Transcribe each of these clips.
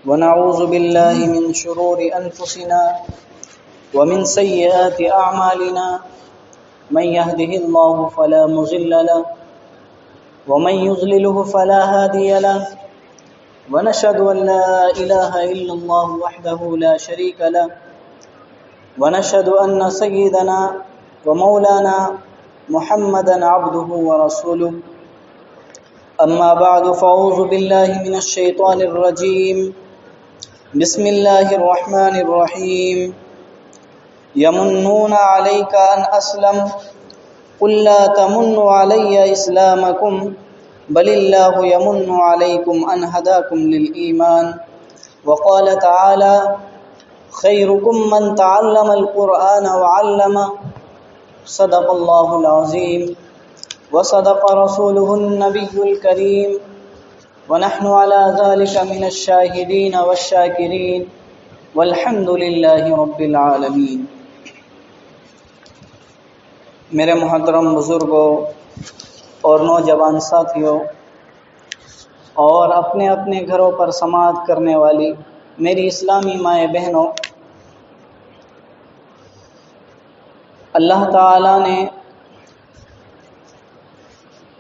ونعوذ بالله من شرور أنفسنا ومن سيئات أعمالنا من يهده الله فلا مضل له ومن يضلله فلا هادي له ونشهد أن لا إله إلا الله وحده لا شريك له ونشهد أن سيدنا ومولانا محمدا عبده ورسوله أما بعد فأعوذ بالله من الشيطان الرجيم بسم الله الرحمن الرحيم يمنون عليك أن أسلموا قل لا تمنوا علي إسلامكم بل الله يمن عليكم أن هداكم للإيمان وقال تعالى خيركم من تعلم القرآن وعلمه صدق الله العظيم وصدق رسوله النبي الكريم ونحن على ذلك من الشاهدين والشاكرين والحمد لله رب العالمين۔ میرے محترم بزرگوں اور نوجوان ساتھیوں اور اپنے اپنے گھروں پر سماعت کرنے والی میری اسلامی مائیں بہنوں، اللہ تعالی نے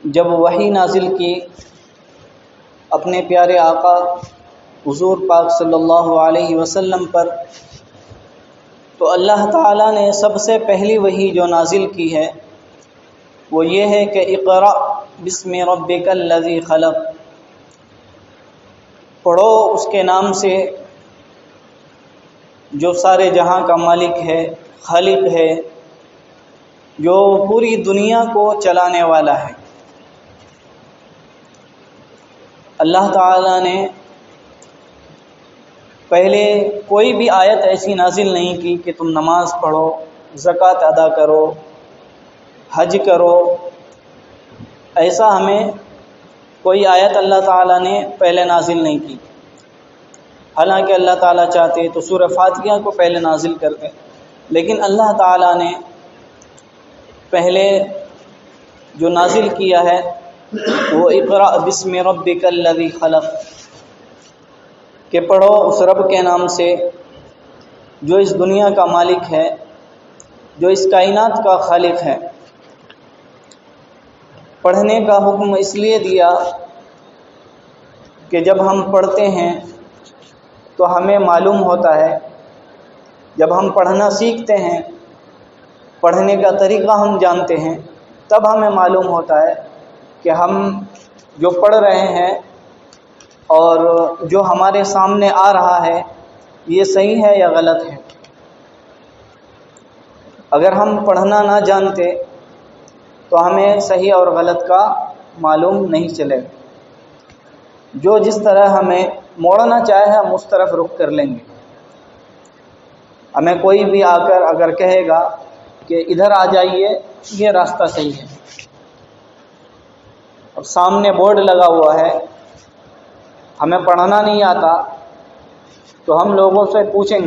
جب وحی نازل کی اپنے پیارے آقا حضور پاک صلی اللہ علیہ وسلم پر، تو اللہ تعالی نے سب سے پہلی وحی جو نازل کی ہے وہ یہ ہے کہ اقرأ بسم ربک الذی خلق، پڑھو اس کے نام سے جو سارے جہاں کا مالک ہے، خالق ہے، جو پوری دنیا کو چلانے والا ہے۔ اللہ تعالیٰ نے پہلے کوئی بھی آیت ایسی نازل نہیں کی کہ تم نماز پڑھو، زکوٰۃ ادا کرو، حج کرو، ایسا ہمیں کوئی آیت اللہ تعالیٰ نے پہلے نازل نہیں کی۔ حالانکہ اللہ تعالیٰ چاہتے تو سورہ فاتحہ کو پہلے نازل کرتے، لیکن اللہ تعالیٰ نے پہلے جو نازل کیا ہے وہ اقرأ بسم ربک الذی خلق، کہ پڑھو اس رب کے نام سے جو اس دنیا کا مالک ہے، جو اس کائنات کا خالق ہے۔ پڑھنے کا حکم اس لیے دیا کہ جب ہم پڑھتے ہیں تو ہمیں معلوم ہوتا ہے، جب ہم پڑھنا سیکھتے ہیں، پڑھنے کا طریقہ ہم جانتے ہیں، تب ہمیں معلوم ہوتا ہے کہ ہم جو پڑھ رہے ہیں اور جو ہمارے سامنے آ رہا ہے یہ صحیح ہے یا غلط ہے۔ اگر ہم پڑھنا نہ جانتے تو ہمیں صحیح اور غلط کا معلوم نہیں چلے گا۔ جو جس طرح ہمیں موڑنا چاہے ہم اس طرف رخ کر لیں گے۔ ہمیں کوئی بھی آ کر اگر کہے گا کہ ادھر آ جائیے، یہ راستہ صحیح ہے، اور سامنے بورڈ لگا ہوا ہے، ہمیں پڑھنا نہیں آتا، تو ہم لوگوں سے پوچھیں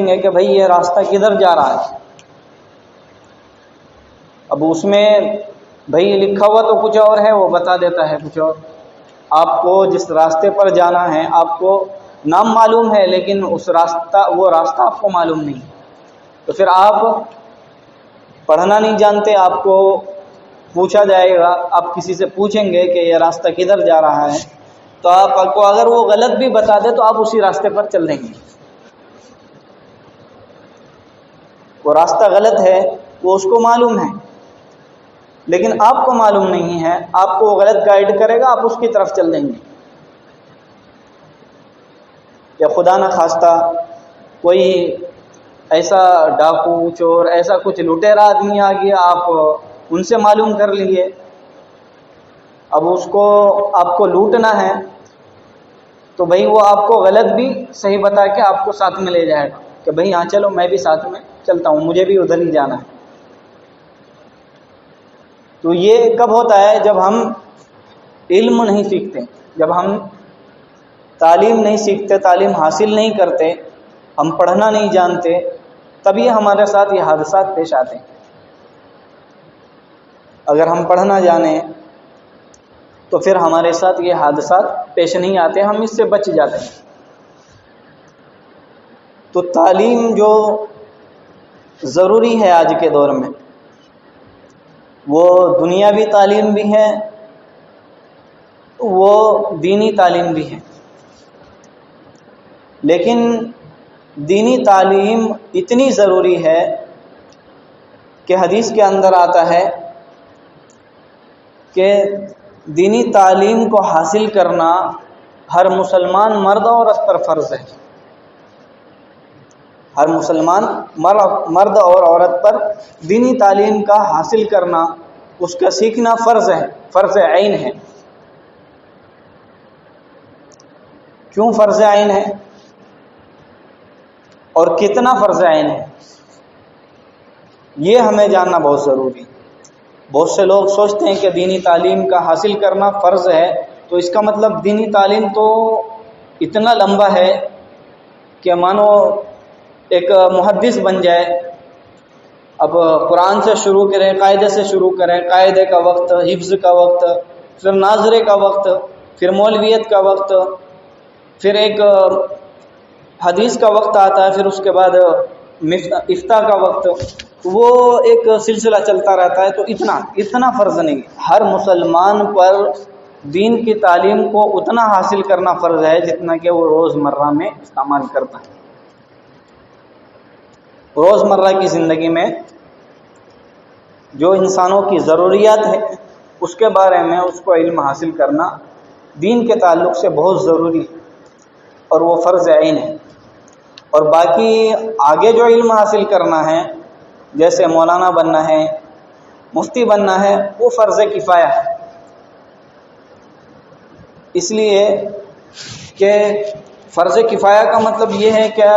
گے کہ بھئی یہ راستہ کدھر جا رہا ہے؟ اب اس میں بھئی لکھا ہوا تو کچھ اور ہے، وہ بتا دیتا ہے کچھ اور۔ آپ کو جس راستے پر جانا ہے آپ کو نام معلوم ہے، لیکن وہ راستہ آپ کو معلوم نہیں، تو پھر آپ پڑھنا نہیں جانتے، آپ کو پوچھا جائے گا، آپ کسی سے پوچھیں گے کہ یہ راستہ کدھر جا رہا ہے، تو آپ کو اگر وہ غلط بھی بتا دے تو آپ اسی راستے پر چل دیں گے۔ وہ راستہ غلط ہے، وہ اس کو معلوم ہے، لیکن آپ کو معلوم نہیں ہے، آپ کو وہ غلط گائیڈ کرے گا، آپ اس کی طرف چل دیں گے۔ یا خدا نہ خواستہ کوئی ایسا ڈاکو چور ایسا کچھ لٹیرا آدمی آ گیا، آپ ان سے معلوم کر لیے، اب اس کو آپ کو لوٹنا ہے تو بھئی وہ آپ کو غلط بھی صحیح بتا کے آپ کو ساتھ میں لے جائے گا کہ بھئی ہاں چلو میں بھی ساتھ میں چلتا ہوں، مجھے بھی ادھر ہی جانا ہے۔ تو یہ کب ہوتا ہے؟ جب ہم علم نہیں سیکھتے، جب ہم تعلیم نہیں سیکھتے، تعلیم حاصل نہیں کرتے، ہم پڑھنا نہیں جانتے، تبھی ہمارے ساتھ یہ حادثات پیش آتے ہیں۔ اگر ہم پڑھنا جانیں تو پھر ہمارے ساتھ یہ حادثات پیش نہیں آتے، ہم اس سے بچ جاتے ہیں۔ تو تعلیم جو ضروری ہے آج کے دور میں، وہ دنیاوی تعلیم بھی ہے، وہ دینی تعلیم بھی ہے۔ لیکن دینی تعلیم اتنی ضروری ہے کہ حدیث کے اندر آتا ہے کہ دینی تعلیم کو حاصل کرنا ہر مسلمان مرد اور عورت پر فرض ہے۔ ہر مسلمان مرد اور عورت پر دینی تعلیم کا حاصل کرنا، اس کا سیکھنا فرض ہے، فرض عین ہے۔ کیوں فرض عین ہے اور کتنا فرض عین ہے، یہ ہمیں جاننا بہت ضروری ہے۔ بہت سے لوگ سوچتے ہیں کہ دینی تعلیم کا حاصل کرنا فرض ہے، تو اس کا مطلب دینی تعلیم تو اتنا لمبا ہے کہ مانو ایک محدث بن جائے۔ اب قرآن سے شروع کریں، قاعدے سے شروع کریں، قاعدے کا وقت، حفظ کا وقت، پھر ناظرے کا وقت، پھر مولویت کا وقت، پھر ایک حدیث کا وقت آتا ہے، پھر اس کے بعد افتاء کا وقت، وہ ایک سلسلہ چلتا رہتا ہے۔ تو اتنا فرض نہیں، ہر مسلمان پر دین کی تعلیم کو اتنا حاصل کرنا فرض ہے جتنا کہ وہ روزمرہ میں استعمال کرتا ہے۔ روزمرہ کی زندگی میں جو انسانوں کی ضروریات ہے اس کے بارے میں اس کو علم حاصل کرنا دین کے تعلق سے بہت ضروری ہے، اور وہ فرض عین ہے۔ اور باقی آگے جو علم حاصل کرنا ہے، جیسے مولانا بننا ہے، مفتی بننا ہے، وہ فرض کفایہ ہے۔ اس لیے کہ فرض کفایہ کا مطلب یہ ہے کہ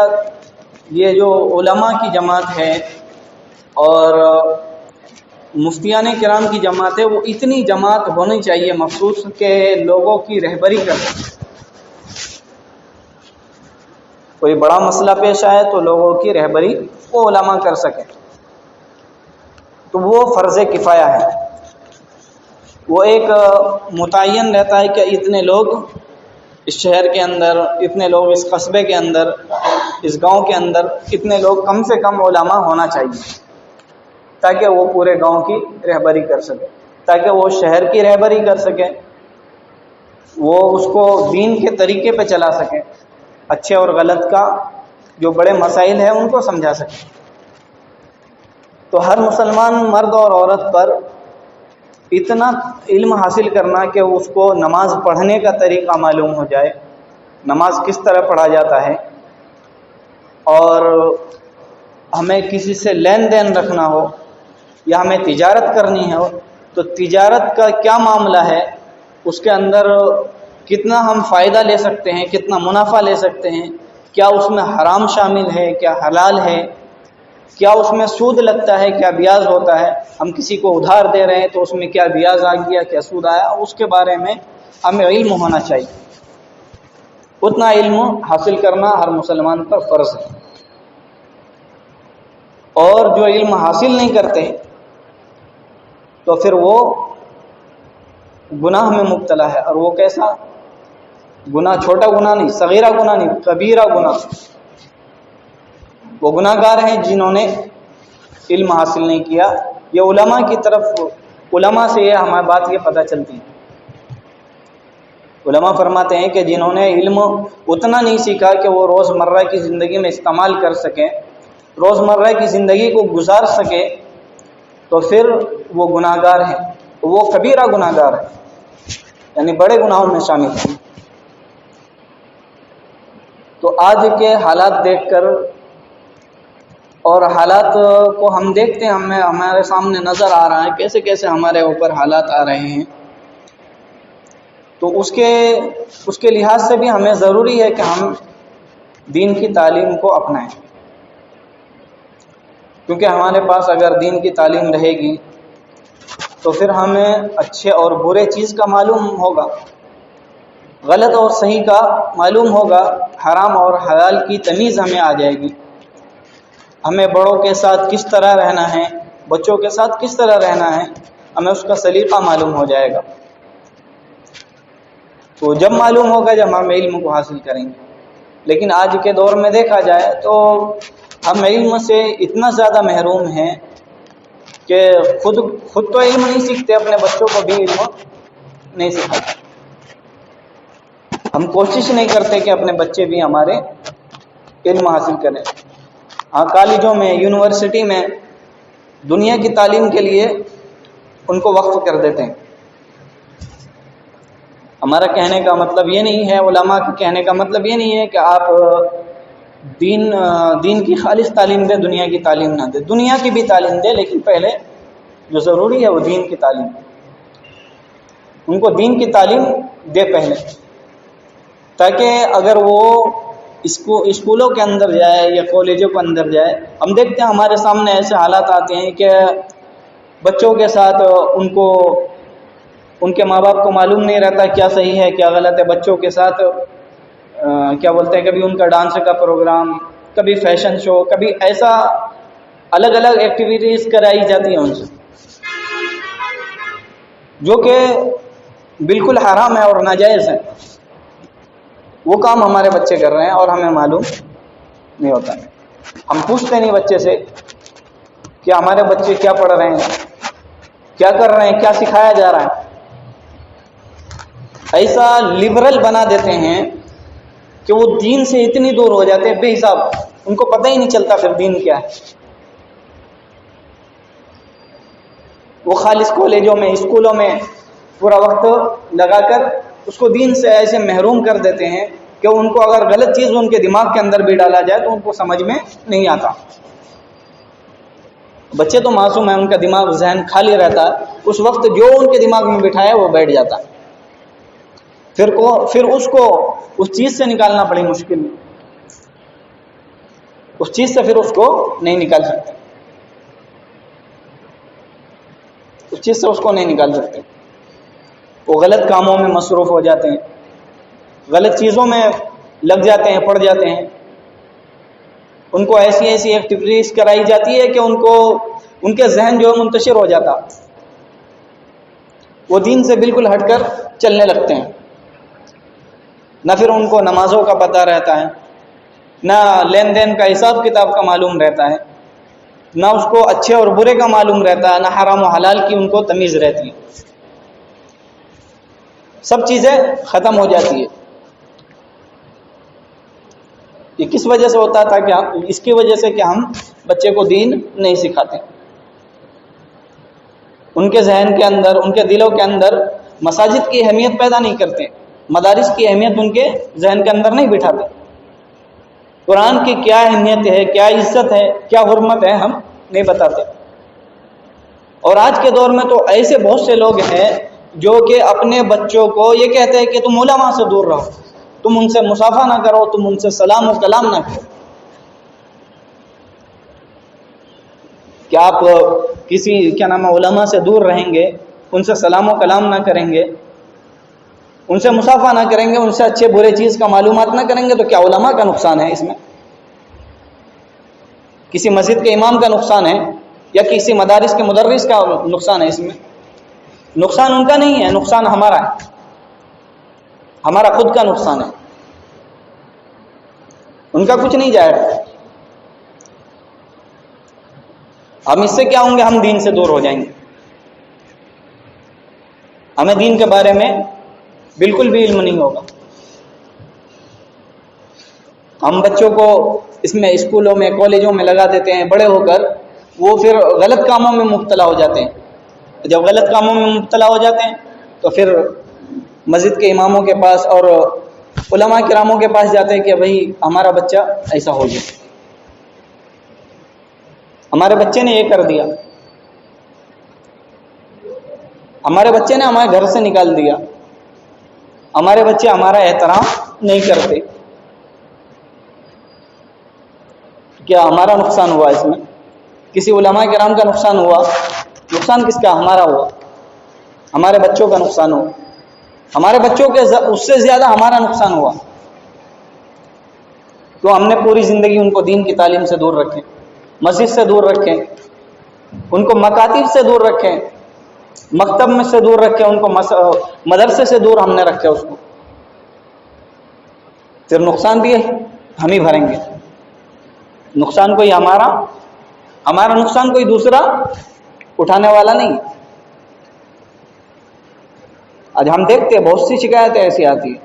یہ جو علماء کی جماعت ہے اور مفتیان کرام کی جماعت ہے، وہ اتنی جماعت ہونی چاہیے مخصوص کہ لوگوں کی رہبری کر سکے۔ کوئی بڑا مسئلہ پیش آئے تو لوگوں کی رہبری وہ علماء کر سکے، تو وہ فرض کفایہ ہے۔ وہ ایک متعین رہتا ہے کہ اتنے لوگ اس شہر کے اندر، اتنے لوگ اس قصبے کے اندر، اس گاؤں کے اندر اتنے لوگ کم سے کم علماء ہونا چاہیے، تاکہ وہ پورے گاؤں کی رہبری کر سکے، تاکہ وہ شہر کی رہبری کر سکے، وہ اس کو دین کے طریقے پہ چلا سکے، اچھے اور غلط کا جو بڑے مسائل ہیں ان کو سمجھا سکے۔ تو ہر مسلمان مرد اور عورت پر اتنا علم حاصل کرنا کہ اس کو نماز پڑھنے کا طریقہ معلوم ہو جائے، نماز کس طرح پڑھا جاتا ہے، اور ہمیں کسی سے لین دین رکھنا ہو یا ہمیں تجارت کرنی ہو تو تجارت کا کیا معاملہ ہے، اس کے اندر کتنا ہم فائدہ لے سکتے ہیں، کتنا منافع لے سکتے ہیں، کیا اس میں حرام شامل ہے، کیا حلال ہے، کیا اس میں سود لگتا ہے، کیا بیاض ہوتا ہے، ہم کسی کو ادھار دے رہے ہیں تو اس میں کیا بیاض آ گیا، کیا سود آیا، اس کے بارے میں ہمیں علم ہونا چاہیے۔ اتنا علم حاصل کرنا ہر مسلمان پر فرض ہے۔ اور جو علم حاصل نہیں کرتے تو پھر وہ گناہ میں مبتلا ہے، اور وہ کیسا گناہ؟ چھوٹا گناہ نہیں، صغیرہ گناہ نہیں، کبیرہ گناہ۔ وہ گناہ گار ہیں جنہوں نے علم حاصل نہیں کیا۔ یہ علماء کی طرف، علماء سے یہ ہماری بات یہ پتہ چلتی ہے۔ علماء فرماتے ہیں کہ جنہوں نے علم اتنا نہیں سیکھا کہ وہ روزمرہ کی زندگی میں استعمال کر سکیں، روزمرہ کی زندگی کو گزار سکے، تو پھر وہ گناہ گار ہیں، وہ کبیرہ گناہ گار ہیں، یعنی بڑے گناہوں میں شامل ہیں۔ تو آج کے حالات دیکھ کر، اور حالات کو ہم دیکھتے ہیں، ہمارے سامنے نظر آ رہا ہے کیسے کیسے ہمارے اوپر حالات آ رہے ہیں، تو اس کے لحاظ سے بھی ہمیں ضروری ہے کہ ہم دین کی تعلیم کو اپنائیں، کیونکہ ہمارے پاس اگر دین کی تعلیم رہے گی تو پھر ہمیں اچھے اور برے چیز کا معلوم ہوگا، غلط اور صحیح کا معلوم ہوگا، حرام اور حلال کی تمیز ہمیں آ جائے گی، ہمیں بڑوں کے ساتھ کس طرح رہنا ہے، بچوں کے ساتھ کس طرح رہنا ہے، ہمیں اس کا سلیقہ معلوم ہو جائے گا۔ تو جب معلوم ہوگا جب ہم علم کو حاصل کریں گے. لیکن آج کے دور میں دیکھا جائے تو ہم علم سے اتنا زیادہ محروم ہیں کہ خود تو علم نہیں سیکھتے، اپنے بچوں کو بھی علم نہیں سکھاتے. ہم کوشش نہیں کرتے کہ اپنے بچے بھی ہمارے علم حاصل کریں. ہاں، کالجوں میں، یونیورسٹی میں دنیا کی تعلیم کے لیے ان کو وقف کر دیتے ہیں. ہمارا کہنے کا مطلب یہ نہیں ہے، علماء کے کہنے کا مطلب یہ نہیں ہے کہ آپ دین کی خالص تعلیم دیں، دنیا کی تعلیم نہ دیں. دنیا کی بھی تعلیم دیں، لیکن پہلے جو ضروری ہے وہ دین کی تعلیم. ان کو دین کی تعلیم دے پہلے، تاکہ اگر وہ اسکولوں کے اندر جائے یا کالجوں کے اندر جائے. ہم دیکھتے ہیں ہمارے سامنے ایسے حالات آتے ہیں کہ بچوں کے ساتھ ان کے ماں باپ کو معلوم نہیں رہتا کیا صحیح ہے کیا غلط ہے. بچوں کے ساتھ کیا بولتے ہیں، کبھی ان کا ڈانس کا پروگرام، کبھی فیشن شو، کبھی ایسا الگ الگ ایکٹیویٹیز کرائی جاتی ہیں ان سے، جو کہ بالکل حرام ہے اور ناجائز ہے. وہ کام ہمارے بچے کر رہے ہیں اور ہمیں معلوم نہیں ہوتا. ہم پوچھتے نہیں بچے سے کہ ہمارے بچے کیا پڑھ رہے ہیں، کیا کر رہے ہیں، کیا سکھایا جا رہا ہے. ایسا لبرل بنا دیتے ہیں کہ وہ دین سے اتنی دور ہو جاتے ہیں بے حساب، ان کو پتہ ہی نہیں چلتا پھر دین کیا ہے. وہ خالص کالجوں میں، اسکولوں میں پورا وقت لگا کر اس کو دین سے ایسے محروم کر دیتے ہیں کہ ان کو اگر غلط چیز ان کے دماغ کے اندر بھی ڈالا جائے تو ان کو سمجھ میں نہیں آتا. بچے تو معصوم ہیں، ان کا دماغ ذہن خالی رہتا ہے. اس وقت جو ان کے دماغ میں بٹھایا وہ بیٹھ جاتا ہے. پھر اس کو اس چیز سے نکالنا بڑی مشکل ہے. اس چیز سے پھر اس کو نہیں نکال سکتے، اس چیز سے اس کو نہیں نکال سکتے. وہ غلط کاموں میں مصروف ہو جاتے ہیں، غلط چیزوں میں لگ جاتے ہیں، پڑ جاتے ہیں. ان کو ایسی ایکٹیویٹیز کرائی جاتی ہے کہ ان کے ذہن جو ہے منتشر ہو جاتا، وہ دین سے بالکل ہٹ کر چلنے لگتے ہیں. نہ پھر ان کو نمازوں کا پتہ رہتا ہے، نہ لین دین کا حساب کتاب کا معلوم رہتا ہے، نہ اس کو اچھے اور برے کا معلوم رہتا ہے، نہ حرام و حلال کی ان کو تمیز رہتی ہے. سب چیزیں ختم ہو جاتی ہے. یہ کس وجہ سے ہوتا تھا؟ کہ اس کی وجہ سے کہ ہم بچے کو دین نہیں سکھاتے. ان کے ذہن کے اندر، ان کے دلوں کے اندر مساجد کی اہمیت پیدا نہیں کرتے، مدارس کی اہمیت ان کے ذہن کے اندر نہیں بٹھاتے. قرآن کی کیا اہمیت ہے، کیا عزت ہے، کیا حرمت ہے، ہم نہیں بتاتے. اور آج کے دور میں تو ایسے بہت سے لوگ ہیں جو کہ اپنے بچوں کو یہ کہتے ہیں کہ تم علماء سے دور رہو، تم ان سے مصافحہ نہ کرو، تم ان سے سلام و کلام نہ کرو. کہ آپ کسی علماء سے دور رہیں گے، ان سے سلام و کلام نہ کریں گے، ان سے مصافحہ نہ کریں گے، ان سے اچھے برے چیز کا معلومات نہ کریں گے، تو کیا علماء کا نقصان ہے اس میں؟ کسی مسجد کے امام کا نقصان ہے یا کسی مدارس کے مدرس کا نقصان ہے اس میں؟ نقصان ان کا نہیں ہے، نقصان ہمارا ہے، ہمارا خود کا نقصان ہے. ان کا کچھ نہیں جائے گا. ہم اس سے کیا ہوں گے؟ ہم دین سے دور ہو جائیں گے. ہمیں دین کے بارے میں بالکل بھی علم نہیں ہوگا. ہم بچوں کو اس میں اسکولوں میں، کالجوں میں لگا دیتے ہیں، بڑے ہو کر وہ پھر غلط کاموں میں مبتلا ہو جاتے ہیں. جب غلط کاموں میں مبتلا ہو جاتے ہیں تو پھر مسجد کے اماموں کے پاس اور علماء کراموں کے پاس جاتے ہیں کہ بھئی ہمارا بچہ ایسا ہو گیا، ہمارے بچے نے یہ کر دیا، ہمارے بچے نے ہمارے گھر سے نکال دیا، ہمارے بچے ہمارا احترام نہیں کرتے. کیا ہمارا نقصان ہوا اس میں؟ کسی علماء کرام کا نقصان ہوا؟ نقصان کس کا؟ ہمارا ہوا، ہمارے بچوں کا نقصان ہوا، ہمارے بچوں کے اس سے زیادہ ہمارا نقصان ہوا. تو ہم نے پوری زندگی ان کو دین کی تعلیم سے دور رکھیں، مسجد سے دور رکھیں، ان کو مکاتب سے دور رکھیں، مکتب میں سے دور رکھیں، ان کو مدرسے سے دور ہم نے رکھے اس کو. پھر نقصان بھی ہم ہی بھریں گے. نقصان کوئی ہمارا نقصان کوئی دوسرا اٹھانے والا نہیں. آج ہم دیکھتے ہیں بہت سی شکایتیں ایسی آتی ہیں,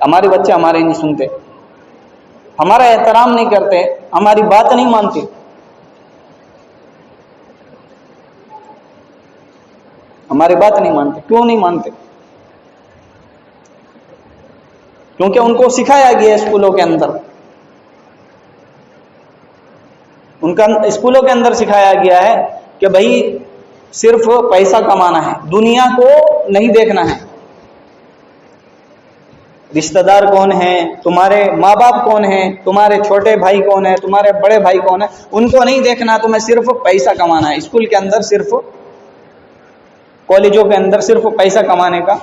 ہمارے بچے ہمارے نہیں سنتے, ہمارا احترام نہیں کرتے, ہماری بات نہیں مانتے. ہماری بات نہیں مانتے. کیوں نہیں مانتے؟ کیونکہ ان کو سکھایا گیا اسکولوں کے اندر, ان کا اسکولوں کے اندر سکھایا گیا ہے کہ بھائی صرف پیسہ کمانا ہے, دنیا کو نہیں دیکھنا ہے. رشتہ دار کون ہیں, تمہارے ماں باپ کون ہیں, تمہارے چھوٹے بھائی کون ہیں, تمہارے بڑے بھائی کون ہیں, ان کو نہیں دیکھنا, تمہیں صرف پیسہ کمانا ہے. اسکول کے اندر صرف, کالجوں کے اندر صرف پیسہ کمانے کا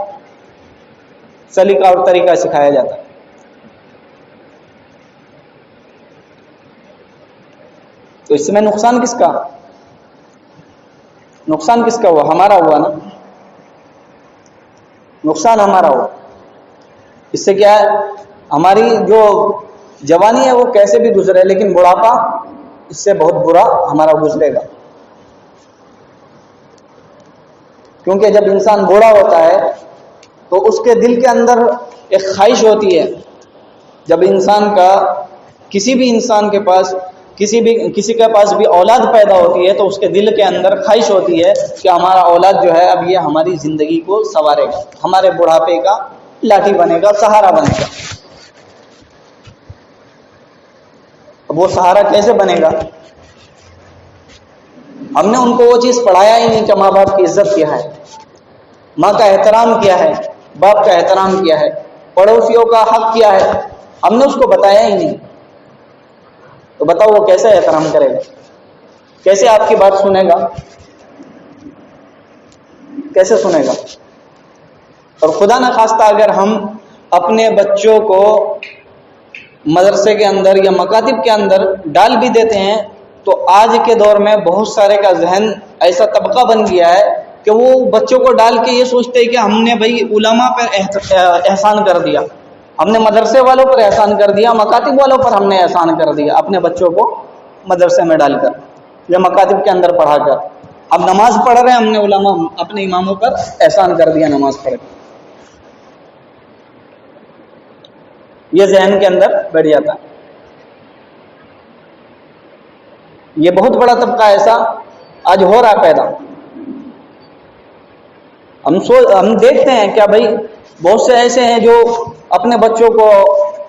سلیقہ اور طریقہ سکھایا جاتا ہے. تو اس میں نقصان کس کا؟ نقصان کس کا ہوا؟ ہمارا ہوا نا, نقصان ہمارا ہوا. اس سے کیا ہے, ہماری جو جوانی ہے وہ کیسے بھی گزرے, لیکن بڑھاپا اس سے بہت برا ہمارا گزرے گا. کیونکہ جب انسان بوڑھا ہوتا ہے تو اس کے دل کے اندر ایک خواہش ہوتی ہے. جب انسان کا کسی بھی انسان کے پاس کسی کے پاس بھی اولاد پیدا ہوتی ہے تو اس کے دل کے اندر خواہش ہوتی ہے کہ ہمارا اولاد جو ہے اب یہ ہماری زندگی کو سنوارے گا, ہمارے بڑھاپے کا لاٹھی بنے گا, سہارا بنے گا. اب وہ سہارا کیسے بنے گا؟ ہم نے ان کو وہ چیز پڑھایا ہی نہیں کہ ماں باپ کی عزت کیا ہے, ماں کا احترام کیا ہے, باپ کا احترام کیا ہے, پڑوسیوں کا حق کیا ہے, ہم نے اس کو بتایا ہی نہیں. تو بتاؤ وہ کیسے احترام کرے گا, کیسے آپ کی بات سنے گا, کیسے سنے گا؟ اور خدا نہ خواستہ اگر ہم اپنے بچوں کو مدرسے کے اندر یا مکاتب کے اندر ڈال بھی دیتے ہیں تو آج کے دور میں بہت سارے کا ذہن ایسا طبقہ بن گیا ہے کہ وہ بچوں کو ڈال کے یہ سوچتے ہیں کہ ہم نے بھائی علماء پر احسان کر دیا, ہم نے مدرسے والوں پر احسان کر دیا, مکاتب والوں پر ہم نے احسان کر دیا اپنے بچوں کو مدرسے میں ڈال کر یا مکاتب کے اندر پڑھا کر. اب نماز پڑھ رہے ہیں, ہم نے علماء اپنے اماموں پر احسان کر دیا نماز پڑھ کے. یہ ذہن کے اندر بیٹھ جاتا ہے. یہ بہت بڑا طبقہ ایسا آج ہو رہا پیدا. ہم دیکھتے ہیں کیا بھائی بہت سے ایسے ہیں جو اپنے بچوں کو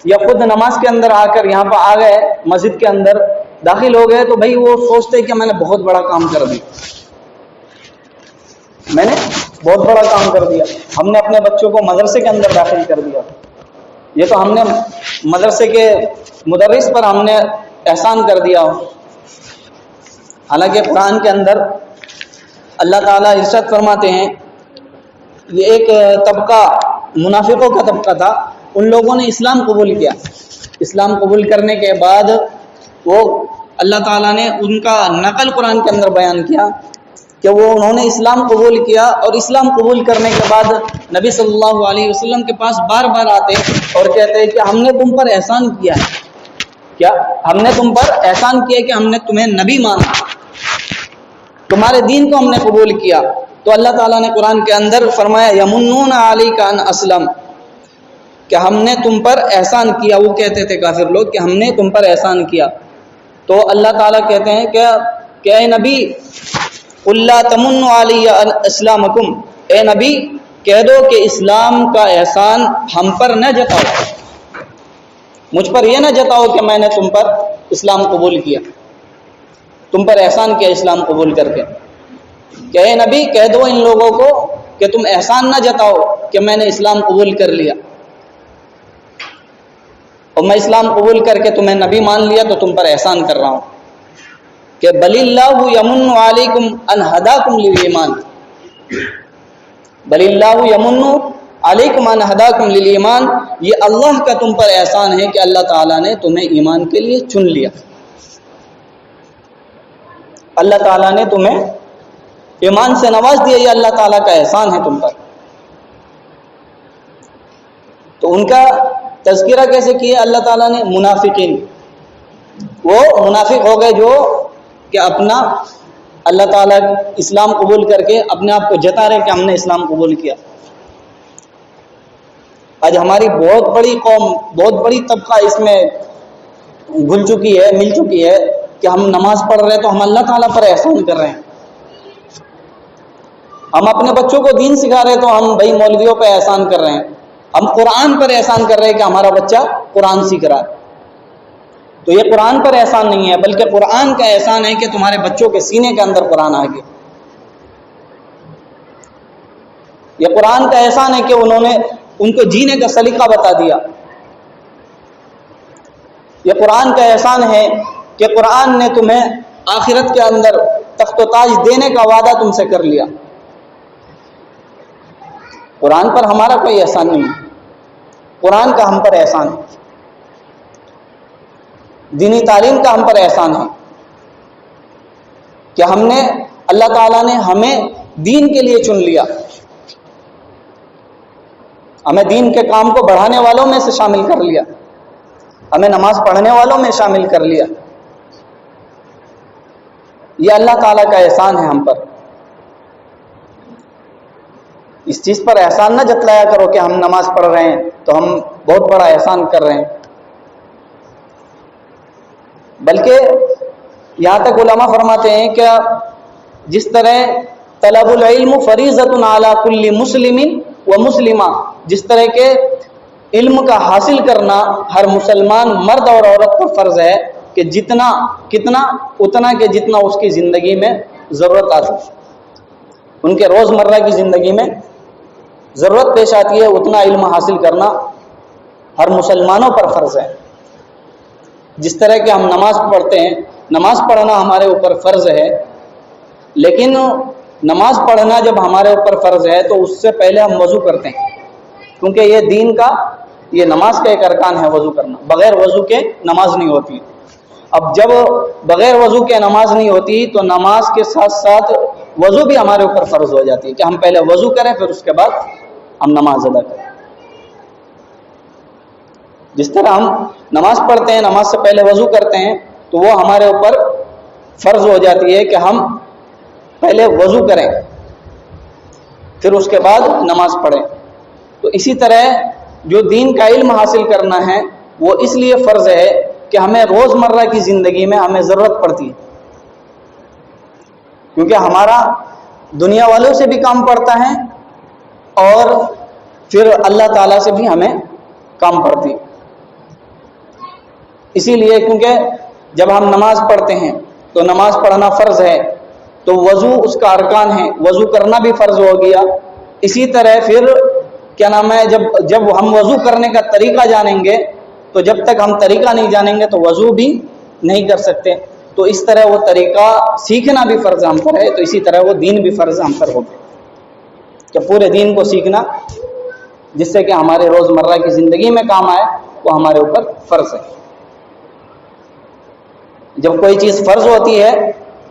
یا خود نماز کے اندر آ کر یہاں پہ آ گئے, مسجد کے اندر داخل ہو گئے تو بھائی وہ سوچتے کہ میں نے بہت بڑا کام کر دیا, میں نے بہت بڑا کام کر دیا, ہم نے اپنے بچوں کو مدرسے کے اندر داخل کر دیا. یہ تو ہم نے مدرسے کے مدرس پر ہم نے احسان کر دیا. حالانکہ قرآن کے اندر اللہ تعالیٰ ارشاد فرماتے ہیں, یہ ایک طبقہ منافقوں کا طبقہ تھا, ان لوگوں نے اسلام قبول کیا. اسلام قبول کرنے کے بعد وہ اللہ تعالیٰ نے ان کا نقل قرآن کے اندر بیان کیا کہ وہ انہوں نے اسلام قبول کیا, اور اسلام قبول کرنے کے بعد نبی صلی اللہ علیہ وسلم کے پاس بار بار آتے اور کہتے ہیں کہ ہم نے تم پر احسان کیا ہے, کیا ہم نے تم پر احسان کیا کہ ہم نے تمہیں نبی مانا, تمہارے دین کو ہم نے قبول کیا. تو اللہ تعالیٰ نے قرآن کے اندر فرمایا یمنون علیک ان اسلم, کہ ہم نے تم پر احسان کیا. وہ کہتے تھے کافر لوگ کہ ہم نے تم پر احسان کیا. تو اللہ تعالیٰ کہتے ہیں کہ اے نبی قل لا تمنوا علی اسلامکم, اے نبی کہہ دو کہ اسلام کا احسان ہم پر نہ جتاؤ, مجھ پر یہ نہ جتاؤ کہ میں نے تم پر اسلام قبول کیا, تم پر احسان کیا اسلام قبول کر کے. کہ اے نبی کہہ دو ان لوگوں کو کہ تم احسان نہ جتاؤ کہ میں نے اسلام قبول کر لیا, اور میں اسلام قبول کر کے تمہیں نبی مان لیا تو تم پر احسان کر رہا ہوں. کہ بل اللہ یمن علیکم ان ہداکم للایمان, بل اللہ یمن علیکم ان ہداکم للایمان, یہ اللہ کا تم پر احسان ہے کہ اللہ تعالیٰ نے تمہیں ایمان کے لیے چن لیا. اللہ تعالیٰ نے تمہیں ایمان سے نواز دیا, یہ اللہ تعالیٰ کا احسان ہے تم پر. تو ان کا تذکرہ کیسے کیا اللہ تعالیٰ نے؟ منافقین، وہ منافق ہو گئے جو کہ اپنا اللہ تعالیٰ اسلام قبول کر کے اپنے آپ کو جتا رہے کہ ہم نے اسلام قبول کیا۔ آج ہماری بہت بڑی قوم، بہت بڑی طبقہ اس میں مل چکی ہے کہ ہم نماز پڑھ رہے ہیں تو ہم اللہ تعالیٰ پر احسان کر رہے ہیں، ہم اپنے بچوں کو دین سکھا رہے ہیں تو ہم بھائی مولویوں پہ احسان کر رہے ہیں، ہم قرآن پر احسان کر رہے ہیں کہ ہمارا بچہ قرآن سیکھ رہا ہے۔ تو یہ قرآن پر احسان نہیں ہے، بلکہ قرآن کا احسان ہے کہ تمہارے بچوں کے سینے کے اندر قرآن آ گیا۔ یہ قرآن کا احسان ہے کہ انہوں نے ان کو جینے کا سلیقہ بتا دیا۔ یہ قرآن کا احسان ہے کہ قرآن نے تمہیں آخرت کے اندر تخت و تاج دینے کا وعدہ تم سے کر لیا۔ قرآن پر ہمارا کوئی احسان نہیں ہے، قرآن کا ہم پر احسان ہے، دینی تعلیم کا ہم پر احسان ہے کہ ہم نے، اللہ تعالیٰ نے ہمیں دین کے لیے چن لیا، ہمیں دین کے کام کو بڑھانے والوں میں سے شامل کر لیا، ہمیں نماز پڑھنے والوں میں شامل کر لیا۔ یہ اللہ تعالیٰ کا احسان ہے ہم پر۔ اس چیز پر احسان نہ جتلایا کرو کہ ہم نماز پڑھ رہے ہیں تو ہم بہت بڑا احسان کر رہے ہیں، بلکہ یہاں تک علماء فرماتے ہیں کہ جس طرح طلب العلم فریضۃ علی کل مسلم و مسلمہ، جس طرح کے علم کا حاصل کرنا ہر مسلمان مرد اور عورت پر فرض ہے کہ اتنا کہ جتنا اس کی زندگی میں ضرورت آتی ہے، ان کے روزمرہ کی زندگی میں ضرورت پیش آتی ہے، اتنا علم حاصل کرنا ہر مسلمانوں پر فرض ہے۔ جس طرح کہ ہم نماز پڑھتے ہیں، نماز پڑھنا ہمارے اوپر فرض ہے، لیکن نماز پڑھنا جب ہمارے اوپر فرض ہے تو اس سے پہلے ہم وضو کرتے ہیں، کیونکہ یہ دین کا، یہ نماز کا ایک ارکان ہے وضو کرنا، بغیر وضو کے نماز نہیں ہوتی۔ اب جب بغیر وضو کے نماز نہیں ہوتی تو نماز کے ساتھ ساتھ وضو بھی ہمارے اوپر فرض ہو جاتی ہے کہ ہم پہلے وضو کریں پھر اس کے بعد ہم نماز ادا کریں۔ جس طرح ہم نماز پڑھتے ہیں، نماز سے پہلے وضو کرتے ہیں، تو وہ ہمارے اوپر فرض ہو جاتی ہے کہ ہم پہلے وضو کریں پھر اس کے بعد نماز پڑھیں۔ تو اسی طرح جو دین کا علم حاصل کرنا ہے وہ اس لیے فرض ہے کہ ہمیں روزمرہ کی زندگی میں ہمیں ضرورت پڑتی ہے، کیونکہ ہمارا دنیا والوں سے بھی کام پڑتا ہے اور پھر اللہ تعالیٰ سے بھی ہمیں کام پڑتی ہے۔ اسی لیے کیونکہ جب ہم نماز پڑھتے ہیں تو نماز پڑھنا فرض ہے، تو وضو اس کا ارکان ہے، وضو کرنا بھی فرض ہو گیا۔ اسی طرح پھر کیا نام ہے، جب ہم وضو کرنے کا طریقہ جانیں گے تو جب تک ہم طریقہ نہیں جانیں گے تو وضو بھی نہیں کر سکتے، تو اس طرح وہ طریقہ سیکھنا بھی فرض ہم پر ہے، تو اسی طرح وہ دین بھی فرض ہم پر ہوگا کہ پورے دین کو سیکھنا جس سے کہ ہمارے روزمرہ کی زندگی میں کام آئے وہ ہمارے اوپر فرض ہے۔ جب کوئی چیز فرض ہوتی ہے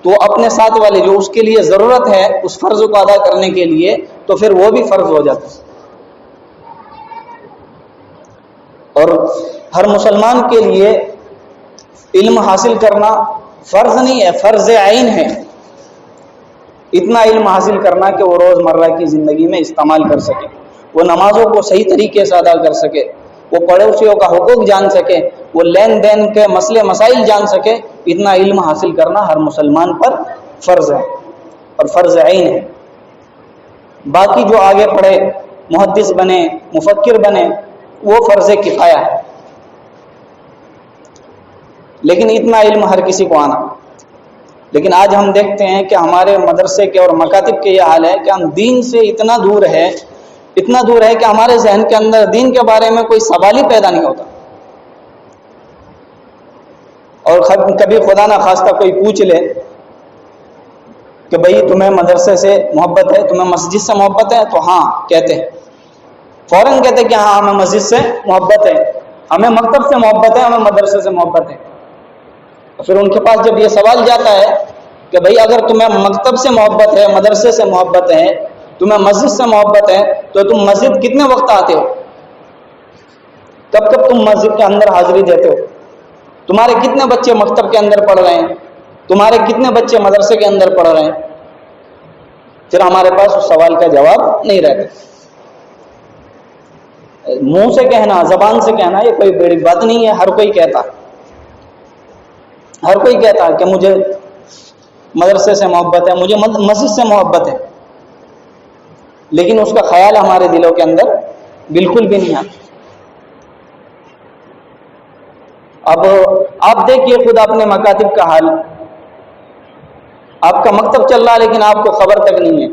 تو اپنے ساتھ والے جو اس کے لیے ضرورت ہے اس فرض کو ادا کرنے کے لیے تو پھر وہ بھی فرض ہو جاتا ہے۔ اور ہر مسلمان کے لیے علم حاصل کرنا فرض نہیں ہے، فرض عین ہے، اتنا علم حاصل کرنا کہ وہ روزمرہ کی زندگی میں استعمال کر سکے، وہ نمازوں کو صحیح طریقے سے ادا کر سکے، وہ پڑوسیوں کا حقوق جان سکے، وہ لین دین کے مسئلے مسائل جان سکے، اتنا علم حاصل کرنا ہر مسلمان پر فرض ہے اور فرض عین ہے۔ باقی جو آگے پڑھے، محدث بنے، مفکر بنے، وہ فرض کفایہ ہے، لیکن اتنا علم ہر کسی کو آنا۔ لیکن آج ہم دیکھتے ہیں کہ ہمارے مدرسے کے اور مکاتب کے یہ حال ہے کہ ہم دین سے اتنا دور ہے کہ ہمارے ذہن کے اندر دین کے بارے میں کوئی سوال ہی پیدا نہیں ہوتا، اور کبھی خدا نہ خواستہ کوئی پوچھ لے کہ بھئی تمہیں مدرسے سے محبت ہے، تمہیں مسجد سے محبت ہے، تو ہاں کہتے ہیں، فوراً کہتے ہیں کہ ہاں ہمیں مسجد سے محبت ہے، ہمیں مکتب سے محبت ہے، ہمیں مدرسے سے محبت ہے۔ پھر ان کے پاس جب یہ سوال جاتا ہے کہ بھئی اگر تمہیں مکتب سے محبت ہے، مدرسے سے محبت ہے، تمہیں مسجد سے محبت ہے، تو تم مسجد کتنے وقت آتے ہو؟ کب کب تم مسجد کے اندر حاضری دیتے ہو؟ تمہارے کتنے بچے مکتب کے اندر پڑھ رہے ہیں؟ تمہارے کتنے بچے مدرسے کے اندر پڑھ رہے ہیں؟ پھر ہمارے پاس اس سوال کا جواب نہیں رہتا. منہ سے کہنا، زبان سے کہنا یہ کوئی بڑی بات نہیں ہے. ہر کوئی کہتا کہ مجھے مدرسے سے محبت ہے، مجھے مسجد سے محبت ہے، لیکن اس کا خیال ہمارے دلوں کے اندر بالکل بھی نہیں آتا. اب آپ دیکھیے خود اپنے مکاتب کا حال. آپ کا مکتب چل رہا ہے لیکن آپ کو خبر تک نہیں ہے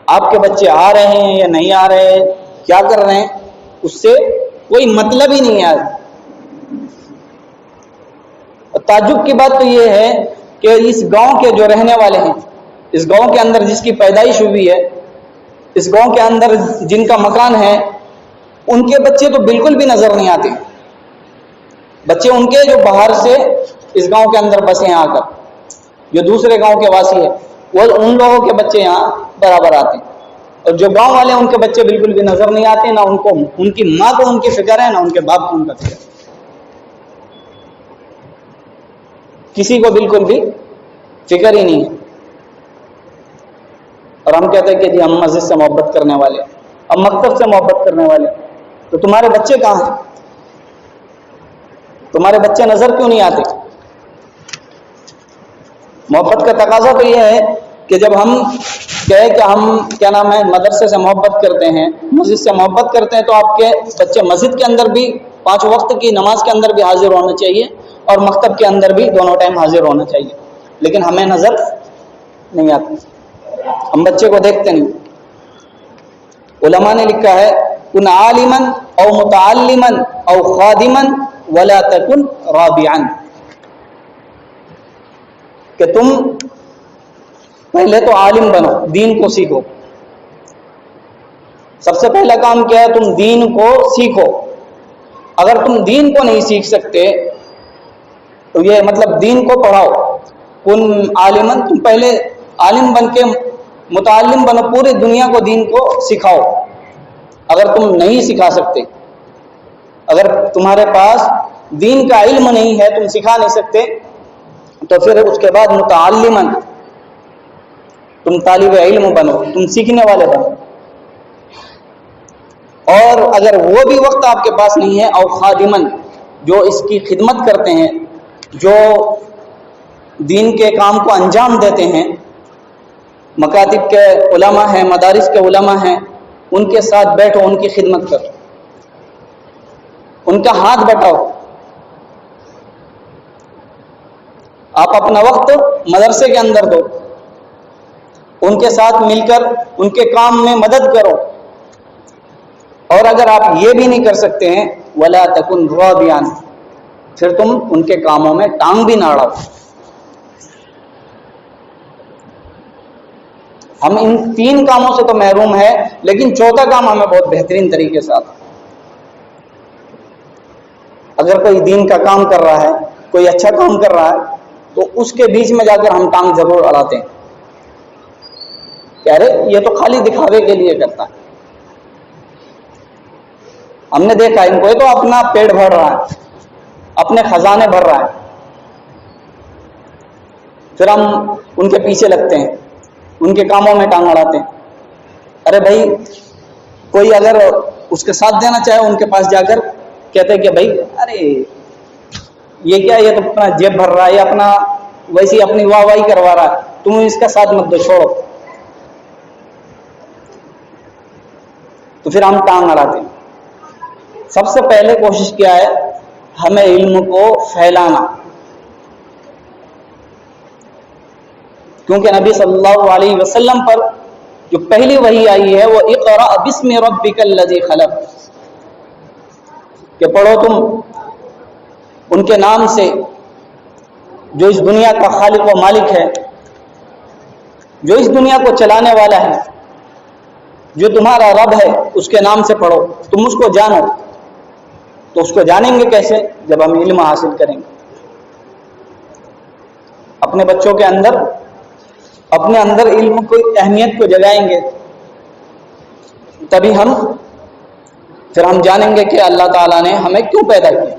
آپ کے بچے آ رہے ہیں یا نہیں آ رہے، کیا کر رہے ہیں، اس سے کوئی مطلب ہی نہیں ہے. تعجب کی بات تو یہ ہے کہ اس گاؤں کے جو رہنے والے ہیں، اس گاؤں کے اندر جس کی پیدائش ہوئی ہے، اس گاؤں کے اندر جن کا مکان ہے، ان کے بچے تو بالکل بھی نظر نہیں آتے. بچے ان کے جو باہر سے اس گاؤں کے اندر بسے ہیں آ کر، جو دوسرے گاؤں کے واسی ہیں، وہ ان لوگوں کے بچے یہاں برابر آتے ہیں. اور جو گاؤں والے ان کے بچے بالکل بھی نظر نہیں آتے. نہ ان کو ان کی ماں کو ان کی فکر ہے، نہ ان کے باپ کو ان کا فکر ہے. کسی کو بالکل بھی فکر ہی نہیں ہے. اور ہم کہتے ہیں کہ جی ہم مسجد سے محبت کرنے والے، ہم مکتب سے محبت کرنے والے. تو تمہارے بچے کہاں ہیں؟ تمہارے بچے نظر کیوں نہیں آتے؟ محبت کا تقاضا تو یہ ہے کہ جب ہم کہے کہ ہم مدرسے سے محبت کرتے ہیں، مسجد سے محبت کرتے ہیں، تو آپ کے بچے مسجد کے اندر بھی 5 وقت کی نماز کے اندر بھی حاضر ہونا چاہیے اور مکتب کے اندر بھی دونوں ٹائم حاضر ہونا چاہیے. لیکن ہمیں نظر نہیں آتی، ہم بچے کو دیکھتے نہیں. علماء نے لکھا ہے کن عالما او متعلما او خادما ولا تکن رابعا، کہ تم پہلے تو عالم بنو، دین کو سیکھو. سب سے پہلا کام کیا ہے؟ تم دین کو سیکھو. اگر تم دین کو نہیں سیکھ سکتے تو یہ مطلب دین کو پڑھاؤ. کن عالمن، تم پہلے عالم بن کے متعلم بنو، پوری دنیا کو دین کو سکھاؤ. اگر تم نہیں سکھا سکتے، اگر تمہارے پاس دین کا علم نہیں ہے، تم سکھا نہیں سکتے، تو پھر اس کے بعد متعلمن، تم طالب علم بنو، تم سیکھنے والے بنو. اور اگر وہ بھی وقت آپ کے پاس نہیں ہے، اور خادمن، جو اس کی خدمت کرتے ہیں، جو دین کے کام کو انجام دیتے ہیں، مکاتب کے علماء ہیں، مدارس کے علماء ہیں، ان کے ساتھ بیٹھو، ان کی خدمت کرو، ان کا ہاتھ بٹاؤ. آپ اپنا وقت مدرسے کے اندر دو، ان کے ساتھ مل کر ان کے کام میں مدد کرو. اور اگر آپ یہ بھی نہیں کر سکتے ہیں ولا تکن رابعا، پھر تم ان کے کاموں میں ٹانگ بھی نہ اڑاؤ. ہم ان 3 کاموں سے تو محروم ہے، لیکن چوتھا کام ہمیں بہت بہترین طریقے سے آتا. اگر کوئی دین کا کام کر رہا ہے، کوئی اچھا کام کر رہا ہے، تو اس کے بیچ میں جا کر ہم ٹانگ ضرور اڑاتے ہیں کہ ارے یہ تو خالی دکھاوے کے لیے کرتا ہے. ہم نے دیکھا ان کو تو اپنا پیٹ بھر رہا ہے، اپنے خزانے بھر رہا ہے، پھر ہم ان کے پیچھے لگتے ہیں، ان کے کاموں میں ٹانگ اڑاتے ہیں. ارے بھائی، کوئی اگر اس کے ساتھ دینا چاہے، ان کے پاس جا کر کہتے ہیں کہ بھائی ارے یہ کیا، یہ تو اپنا جیب بھر رہا ہے، یہ اپنا ویسی اپنی واہ واہی کروا رہا ہے، تم اس کا ساتھ مت دو، چھوڑو. تو پھر ہم ٹانگ اڑاتے ہیں. سب سے پہلے کوشش کیا ہے ہمیں علم کو پھیلانا، کیونکہ نبی صلی اللہ علیہ وسلم پر جو پہلی وحی آئی ہے وہ اقرأ بسم ربک الذی خلق، کہ پڑھو تم ان کے نام سے جو اس دنیا کا خالق و مالک ہے، جو اس دنیا کو چلانے والا ہے، جو تمہارا رب ہے، اس کے نام سے پڑھو، تم اس کو جانو. تو اس کو جانیں گے کیسے؟ جب ہم علم حاصل کریں گے. اپنے بچوں کے اندر، اپنے اندر علم کو، اہمیت کو جگائیں گے، تبھی ہم پھر ہم جانیں گے کہ اللہ تعالیٰ نے ہمیں کیوں پیدا کیا،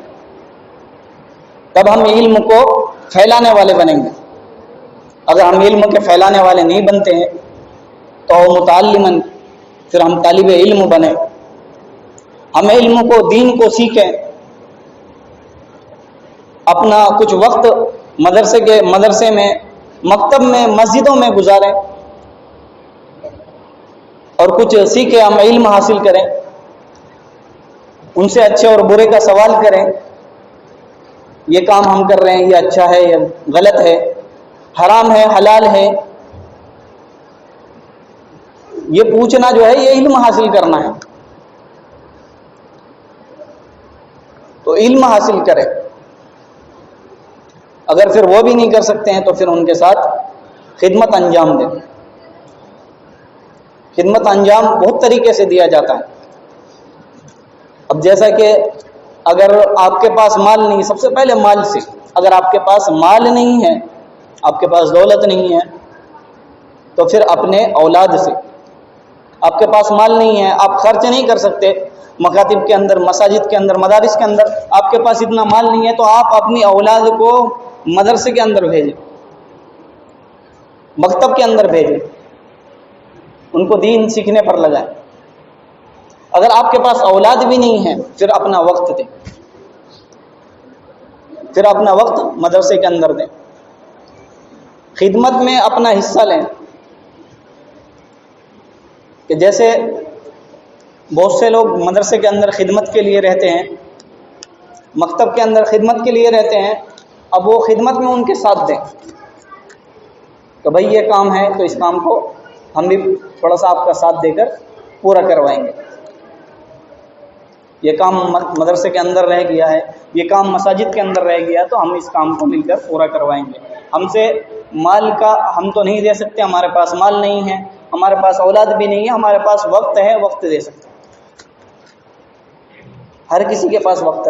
تب ہم علم کو پھیلانے والے بنیں گے۔ اگر ہم علم کے پھیلانے والے نہیں بنتے ہیں تو متعلماً، پھر ہم طالب علم بنیں، ہم علم کو، دین کو سیکھیں، اپنا کچھ وقت مدرسے میں، مکتب میں، مسجدوں میں گزاریں اور کچھ سیکھیں، ہم علم حاصل کریں، ان سے اچھے اور برے کا سوال کریں، یہ کام ہم کر رہے ہیں یہ اچھا ہے یا غلط ہے، حرام ہے حلال ہے، یہ پوچھنا جو ہے یہ علم حاصل کرنا ہے۔ تو علم حاصل کریں۔ اگر پھر وہ بھی نہیں کر سکتے ہیں تو پھر ان کے ساتھ خدمت انجام دیں۔ خدمت انجام بہت طریقے سے دیا جاتا ہے۔ اب جیسا کہ اگر آپ کے پاس مال نہیں، سب سے پہلے مال سے، اگر آپ کے پاس مال نہیں ہے، آپ کے پاس دولت نہیں ہے، تو پھر اپنے اولاد سے۔ آپ کے پاس مال نہیں ہے، آپ خرچ نہیں کر سکتے مکاتب کے اندر، مساجد کے اندر، مدارس کے اندر، آپ کے پاس اتنا مال نہیں ہے، تو آپ اپنی اولاد کو مدرسے کے اندر بھیجیں، مکتب کے اندر بھیجیں، ان کو دین سیکھنے پر لگائیں۔ اگر آپ کے پاس اولاد بھی نہیں ہے، پھر اپنا وقت دیں، پھر اپنا وقت مدرسے کے اندر دیں، خدمت میں اپنا حصہ لیں۔ کہ جیسے بہت سے لوگ مدرسے کے اندر خدمت کے لیے رہتے ہیں، مکتب کے اندر خدمت کے لیے رہتے ہیں، اب وہ خدمت میں ان کے ساتھ دیں کہ بھائی یہ کام ہے تو اس کام کو ہم بھی تھوڑا سا آپ کا ساتھ دے کر پورا کروائیں گے، یہ کام مدرسے کے اندر رہ گیا ہے، یہ کام مساجد کے اندر رہ گیا، تو ہم اس کام کو مل کر پورا کروائیں گے۔ ہم سے مال کا ہم تو نہیں دے سکتے، ہمارے پاس مال نہیں ہے، ہمارے پاس اولاد بھی نہیں ہے، ہمارے پاس وقت ہے، وقت دے سکتے ہیں، ہر کسی کے پاس وقت ہے۔